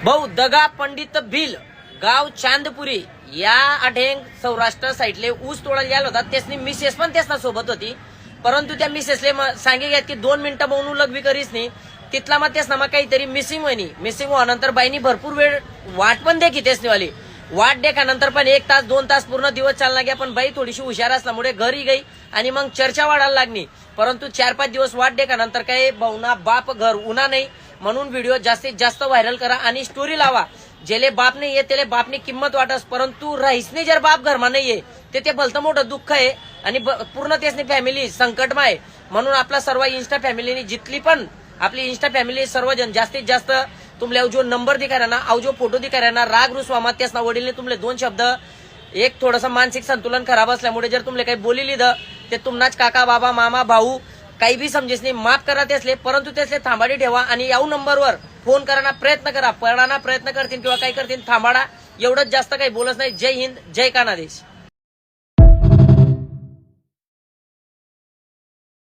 भाऊ दगा पंडित भिल गाव चांदपुरी या अढेंग सौराष्ट्र साईडले ऊस तोडायला गेला होता. त्यासनी मिसेस पण त्यासना सोबत होती. परंतु त्या मिसेसले सांगे की 2 मिनिटं म्हणून लग्न करीस नाही. तिथला मग त्यासना मग काहीतरी मिसिंग होईनी. मिसिंग व्हानंतर बाईनी भरपूर वेळ वाट पण देखी त्यासनी वाली. वाट देखानंतर पण 1 तास 2 तास पूर्ण दिवस चालला गया. पण बाई थोडीशी हुशार असल्यामुळे घरी गई आणि मग चर्चा वाढायला लागली. परंतु 4-5 दिवस वाट देखानंतर काही भाऊना बाप घर उन्हा नाही म्हणून व्हिडिओ जास्तीत जास्त व्हायरल करा आणि स्टोरी लावा. जेले बाप नाही आहे त्याला बापनी किंमत वाटस. परंतु रहीसने जर बाप घरमा नाहीये ते भलतं मोठं दुःख आहे आणि पूर्ण त्यासनी फॅमिली संकटमा आहे. म्हणून आपला सर्व इन्स्टा फॅमिलीनी जितली पण आपली इन्स्टा फॅमिली सर्वजण जास्तीत जास्त तुमले जो नंबर दिखाय ना अव जो फोटो दिखाय ना राग रुसवा त्यासना वडीलने तुमले 2 शब्द एक थोडंसं मानसिक संतुलन खराब असल्यामुळे जर तुमले काही बोली लिहिलं ते तुमनाच काका बाबा मामा भाऊ काही बी समजेस नाही माफ करा त्यासले. परंतु त्यासले थांबाडी ठेवा आणि याऊ नंबरवर फोन करायला प्रयत्न करा. पळाना प्रयत्न करतील किंवा काही करतील थांबाडा. एवढंच जास्त काही बोलत नाही. जय हिंद जय कानादेश.